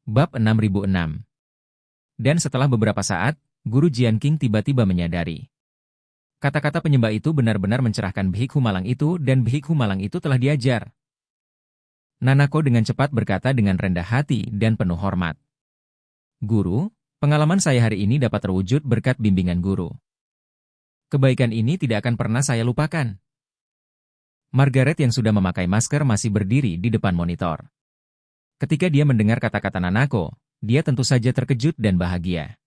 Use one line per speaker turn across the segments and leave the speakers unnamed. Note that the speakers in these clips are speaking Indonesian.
Bab 6006. Dan setelah beberapa saat, Guru Jianqing tiba-tiba menyadari. Kata-kata penyembah itu benar-benar mencerahkan Bhikhu Malang itu dan Bhikhu Malang itu telah diajar. Nanako dengan cepat berkata dengan rendah hati dan penuh hormat. Guru, pengalaman saya hari ini dapat terwujud berkat bimbingan Guru. Kebaikan ini tidak akan pernah saya lupakan. Margaret yang sudah memakai masker masih berdiri di depan monitor. Ketika dia mendengar kata-kata Nanako, dia tentu saja terkejut dan bahagia.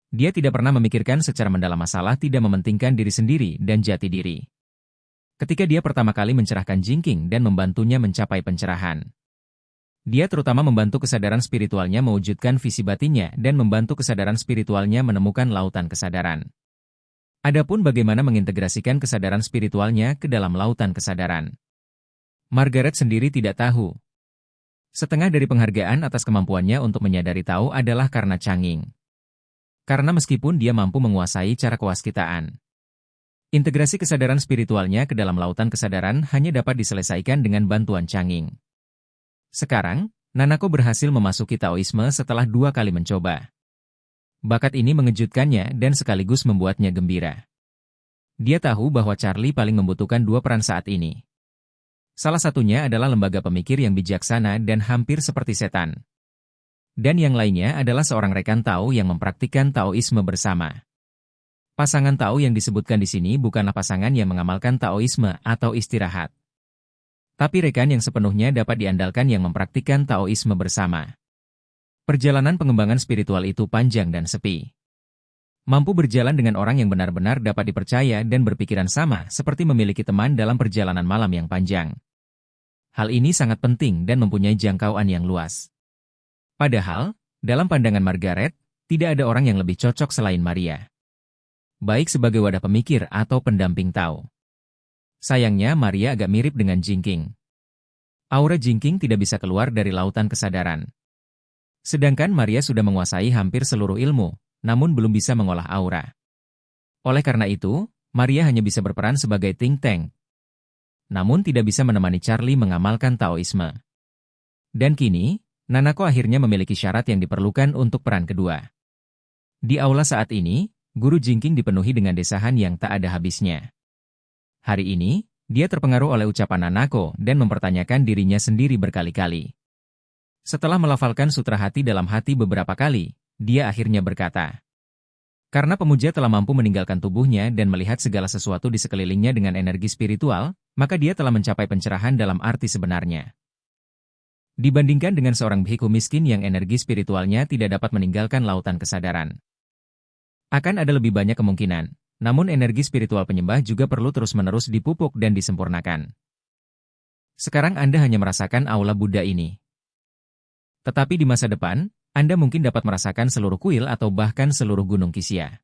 Dia tidak pernah memikirkan secara mendalam masalah tidak mementingkan diri sendiri dan jati diri. Ketika dia pertama kali mencerahkan Jingking dan membantunya mencapai pencerahan. Dia terutama membantu kesadaran spiritualnya mewujudkan visi batinnya dan membantu kesadaran spiritualnya menemukan lautan kesadaran. Adapun bagaimana mengintegrasikan kesadaran spiritualnya ke dalam lautan kesadaran. Margaret sendiri tidak tahu. Setengah dari penghargaan atas kemampuannya untuk menyadari tahu adalah karena Changing. Karena meskipun dia mampu menguasai cara kewaskitaan. Integrasi kesadaran spiritualnya ke dalam lautan kesadaran hanya dapat diselesaikan dengan bantuan Changing. Sekarang, Nanako berhasil memasuki Taoisme setelah 2 kali mencoba. Bakat ini mengejutkannya dan sekaligus membuatnya gembira. Dia tahu bahwa Charlie paling membutuhkan 2 peran saat ini. Salah satunya adalah lembaga pemikir yang bijaksana dan hampir seperti setan. Dan yang lainnya adalah seorang rekan Tao yang mempraktikkan Taoisme bersama. Pasangan Tao yang disebutkan di sini bukanlah pasangan yang mengamalkan Taoisme atau istirahat. Tapi rekan yang sepenuhnya dapat diandalkan yang mempraktikkan Taoisme bersama. Perjalanan pengembangan spiritual itu panjang dan sepi. Mampu berjalan dengan orang yang benar-benar dapat dipercaya dan berpikiran sama seperti memiliki teman dalam perjalanan malam yang panjang. Hal ini sangat penting dan mempunyai jangkauan yang luas. Padahal, dalam pandangan Margaret, tidak ada orang yang lebih cocok selain Maria. Baik sebagai wadah pemikir atau pendamping Tao. Sayangnya Maria agak mirip dengan Jingking. Aura Jingking tidak bisa keluar dari lautan kesadaran. Sedangkan Maria sudah menguasai hampir seluruh ilmu, namun belum bisa mengolah aura. Oleh karena itu, Maria hanya bisa berperan sebagai think tank. Namun tidak bisa menemani Charlie mengamalkan Taoisme. Dan kini, Nanako akhirnya memiliki syarat yang diperlukan untuk peran kedua. Di aula saat ini, Guru Jingking dipenuhi dengan desahan yang tak ada habisnya. Hari ini, dia terpengaruh oleh ucapan Nanako dan mempertanyakan dirinya sendiri berkali-kali. Setelah melafalkan sutra hati dalam hati beberapa kali, dia akhirnya berkata, karena pemuja telah mampu meninggalkan tubuhnya dan melihat segala sesuatu di sekelilingnya dengan energi spiritual, maka dia telah mencapai pencerahan dalam arti sebenarnya. Dibandingkan dengan seorang bhikkhu miskin yang energi spiritualnya tidak dapat meninggalkan lautan kesadaran. Akan ada lebih banyak kemungkinan, namun energi spiritual penyembah juga perlu terus-menerus dipupuk dan disempurnakan. Sekarang Anda hanya merasakan aula Buddha ini. Tetapi di masa depan, Anda mungkin dapat merasakan seluruh kuil atau bahkan seluruh gunung Qixia.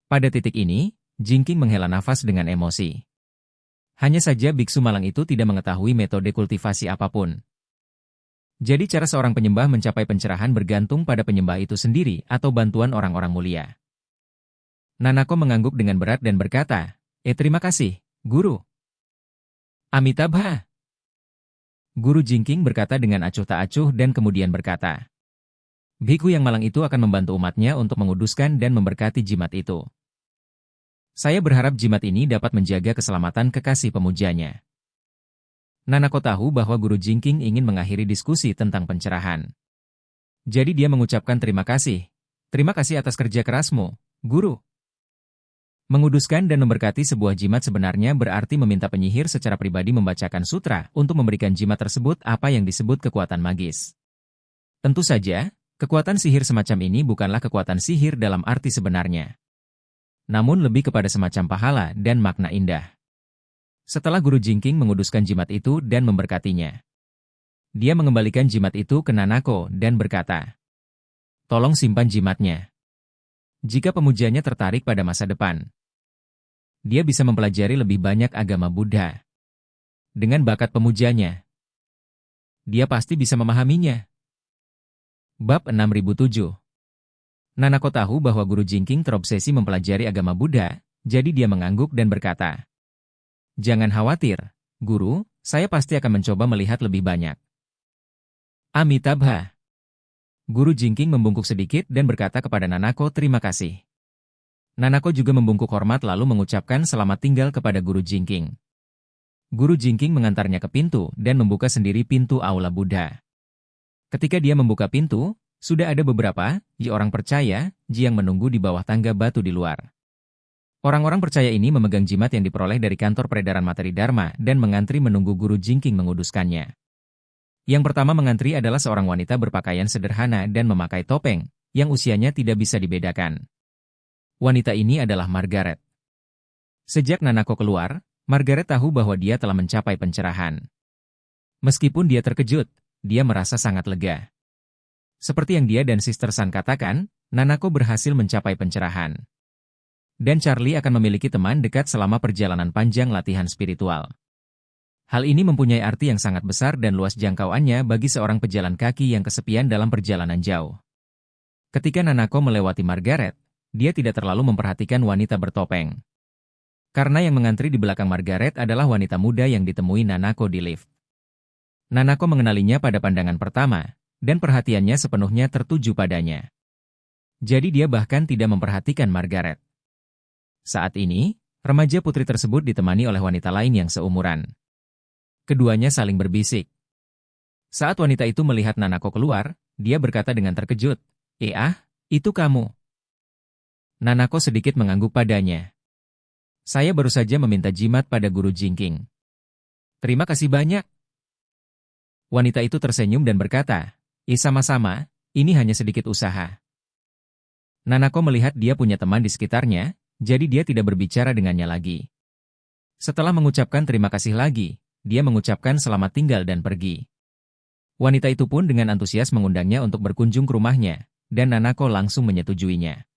Pada titik ini, Jingking menghela nafas dengan emosi. Hanya saja biksu malang itu tidak mengetahui metode kultivasi apapun. Jadi cara seorang penyembah mencapai pencerahan bergantung pada penyembah itu sendiri atau bantuan orang-orang mulia. Nanako mengangguk dengan berat dan berkata, terima kasih, Guru. Amitabha. Guru Jingking berkata dengan acuh tak acuh dan kemudian berkata, bhikkhu yang malang itu akan membantu umatnya untuk menguduskan dan memberkati jimat itu. Saya berharap jimat ini dapat menjaga keselamatan kekasih pemujanya. Nanako tahu bahwa Guru Jingking ingin mengakhiri diskusi tentang pencerahan. Jadi dia mengucapkan terima kasih. Terima kasih atas kerja kerasmu, Guru. Menguduskan dan memberkati sebuah jimat sebenarnya berarti meminta penyihir secara pribadi membacakan sutra untuk memberikan jimat tersebut apa yang disebut kekuatan magis. Tentu saja, kekuatan sihir semacam ini bukanlah kekuatan sihir dalam arti sebenarnya. Namun lebih kepada semacam pahala dan makna indah. Setelah Guru Jingking menguduskan jimat itu dan memberkatinya. Dia mengembalikan jimat itu ke Nanako dan berkata, tolong simpan jimatnya. Jika pemujanya tertarik pada masa depan, dia bisa mempelajari lebih banyak agama Buddha. Dengan bakat pemujanya, dia pasti bisa memahaminya. Bab 6007. Nanako tahu bahwa Guru Jingking terobsesi mempelajari agama Buddha, jadi dia mengangguk dan berkata, jangan khawatir, Guru, saya pasti akan mencoba melihat lebih banyak. Amitabha. Guru Jingking membungkuk sedikit dan berkata kepada Nanako terima kasih. Nanako juga membungkuk hormat lalu mengucapkan selamat tinggal kepada Guru Jingking. Guru Jingking mengantarnya ke pintu dan membuka sendiri pintu Aula Buddha. Ketika dia membuka pintu, sudah ada beberapa orang percaya yang menunggu di bawah tangga batu di luar. Orang-orang percaya ini memegang jimat yang diperoleh dari kantor peredaran materi Dharma dan mengantri menunggu Guru Jingking menguduskannya. Yang pertama mengantri adalah seorang wanita berpakaian sederhana dan memakai topeng, yang usianya tidak bisa dibedakan. Wanita ini adalah Margaret. Sejak Nanako keluar, Margaret tahu bahwa dia telah mencapai pencerahan. Meskipun dia terkejut, dia merasa sangat lega. Seperti yang dia dan Sister San katakan, Nanako berhasil mencapai pencerahan. Dan Charlie akan memiliki teman dekat selama perjalanan panjang latihan spiritual. Hal ini mempunyai arti yang sangat besar dan luas jangkauannya bagi seorang pejalan kaki yang kesepian dalam perjalanan jauh. Ketika Nanako melewati Margaret, dia tidak terlalu memperhatikan wanita bertopeng. Karena yang mengantri di belakang Margaret adalah wanita muda yang ditemui Nanako di lift. Nanako mengenalinya pada pandangan pertama, dan perhatiannya sepenuhnya tertuju padanya. Jadi dia bahkan tidak memperhatikan Margaret. Saat ini, remaja putri tersebut ditemani oleh wanita lain yang seumuran. Keduanya saling berbisik. Saat wanita itu melihat Nanako keluar, dia berkata dengan terkejut, itu kamu." Nanako sedikit mengangguk padanya. "Saya baru saja meminta jimat pada Guru Jingking." "Terima kasih banyak." Wanita itu tersenyum dan berkata, sama-sama, ini hanya sedikit usaha." Nanako melihat dia punya teman di sekitarnya, jadi dia tidak berbicara dengannya lagi. Setelah mengucapkan terima kasih lagi, dia mengucapkan selamat tinggal dan pergi. Wanita itu pun dengan antusias mengundangnya untuk berkunjung ke rumahnya, dan Nanako langsung menyetujuinya.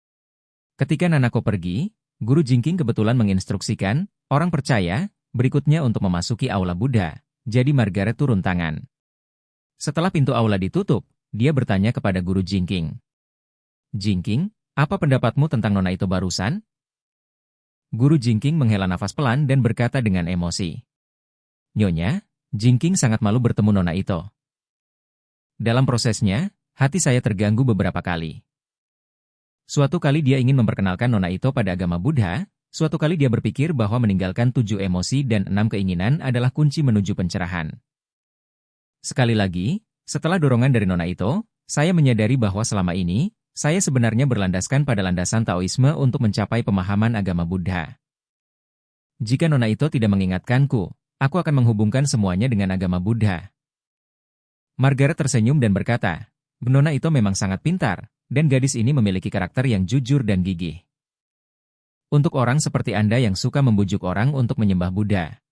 Ketika Nanako pergi, Guru Jingking kebetulan menginstruksikan orang percaya berikutnya untuk memasuki Aula Buddha, jadi Margaret turun tangan. Setelah pintu aula ditutup, dia bertanya kepada Guru Jingking. "Jingking, apa pendapatmu tentang nona itu barusan?" Guru Jingking menghela nafas pelan dan berkata dengan emosi. "Nyonya, Jingking sangat malu bertemu nona itu. Dalam prosesnya, hati saya terganggu beberapa kali. Suatu kali dia ingin memperkenalkan nona itu pada agama Buddha, suatu kali dia berpikir bahwa meninggalkan 7 emosi dan 6 keinginan adalah kunci menuju pencerahan. Sekali lagi, setelah dorongan dari nona itu, saya menyadari bahwa selama ini, saya sebenarnya berlandaskan pada landasan Taoisme untuk mencapai pemahaman agama Buddha. Jika nona itu tidak mengingatkanku, aku akan menghubungkan semuanya dengan agama Buddha." Margaret tersenyum dan berkata, "Nona itu memang sangat pintar, dan gadis ini memiliki karakter yang jujur dan gigih. Untuk orang seperti Anda yang suka membujuk orang untuk menyembah Buddha,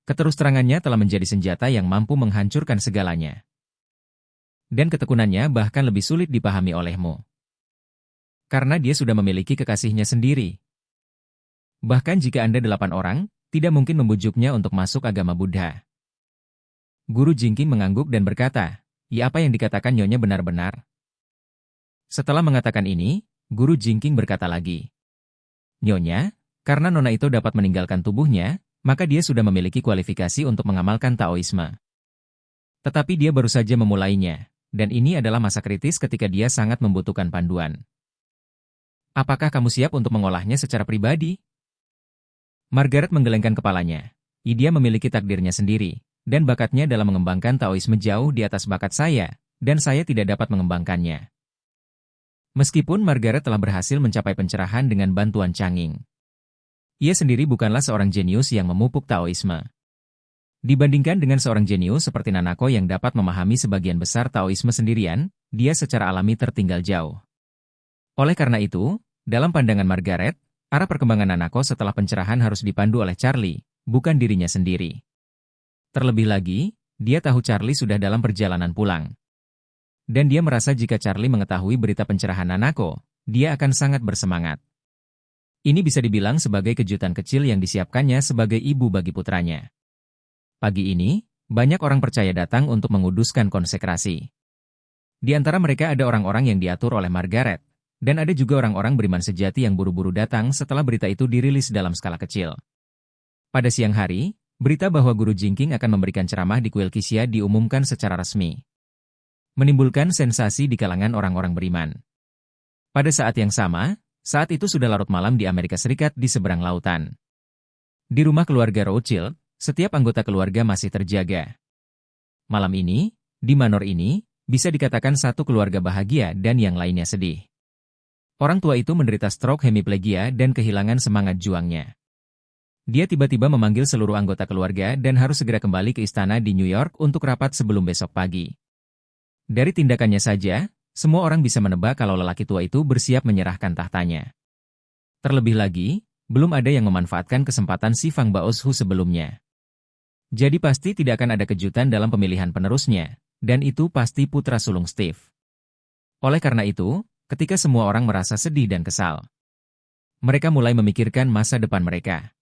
keterus-terangannya telah menjadi senjata yang mampu menghancurkan segalanya. Dan ketekunannya bahkan lebih sulit dipahami olehmu. Karena dia sudah memiliki kekasihnya sendiri. Bahkan jika Anda 8 orang, tidak mungkin membujuknya untuk masuk agama Buddha." Guru Jingking mengangguk dan berkata, apa yang dikatakan Nyonya benar-benar?" Setelah mengatakan ini, Guru Jingking berkata lagi, "Nyonya, karena nona itu dapat meninggalkan tubuhnya, maka dia sudah memiliki kualifikasi untuk mengamalkan Taoisme. Tetapi dia baru saja memulainya, dan ini adalah masa kritis ketika dia sangat membutuhkan panduan. Apakah kamu siap untuk mengolahnya secara pribadi?" Margaret menggelengkan kepalanya. Dia memiliki takdirnya sendiri, dan bakatnya dalam mengembangkan Taoisme jauh di atas bakat saya, dan saya tidak dapat mengembangkannya. Meskipun Margaret telah berhasil mencapai pencerahan dengan bantuan Changing, ia sendiri bukanlah seorang jenius yang memupuk Taoisme. Dibandingkan dengan seorang jenius seperti Nanako yang dapat memahami sebagian besar Taoisme sendirian, dia secara alami tertinggal jauh. Oleh karena itu, dalam pandangan Margaret, arah perkembangan Nanako setelah pencerahan harus dipandu oleh Charlie, bukan dirinya sendiri. Terlebih lagi, dia tahu Charlie sudah dalam perjalanan pulang. Dan dia merasa jika Charlie mengetahui berita pencerahan Nanako, dia akan sangat bersemangat. Ini bisa dibilang sebagai kejutan kecil yang disiapkannya sebagai ibu bagi putranya. Pagi ini, banyak orang percaya datang untuk menguduskan konsekrasi. Di antara mereka ada orang-orang yang diatur oleh Margaret, dan ada juga orang-orang beriman sejati yang buru-buru datang setelah berita itu dirilis dalam skala kecil. Pada siang hari, berita bahwa Guru Jingking akan memberikan ceramah di kuil Qixia diumumkan secara resmi. menimbulkan sensasi di kalangan orang-orang beriman. Pada saat yang sama, saat itu sudah larut malam di Amerika Serikat di seberang lautan. Di rumah keluarga Rothschild, setiap anggota keluarga masih terjaga. Malam ini, di Manor ini, bisa dikatakan satu keluarga bahagia dan yang lainnya sedih. Orang tua itu menderita stroke hemiplegia dan kehilangan semangat juangnya. Dia tiba-tiba memanggil seluruh anggota keluarga dan harus segera kembali ke istana di New York untuk rapat sebelum besok pagi. Dari tindakannya saja, semua orang bisa menebak kalau lelaki tua itu bersiap menyerahkan tahtanya. Terlebih lagi, belum ada yang memanfaatkan kesempatan si Fang Baoshu sebelumnya. Jadi pasti tidak akan ada kejutan dalam pemilihan penerusnya, dan itu pasti putra sulung Steve. Oleh karena itu, ketika semua orang merasa sedih dan kesal, mereka mulai memikirkan masa depan mereka.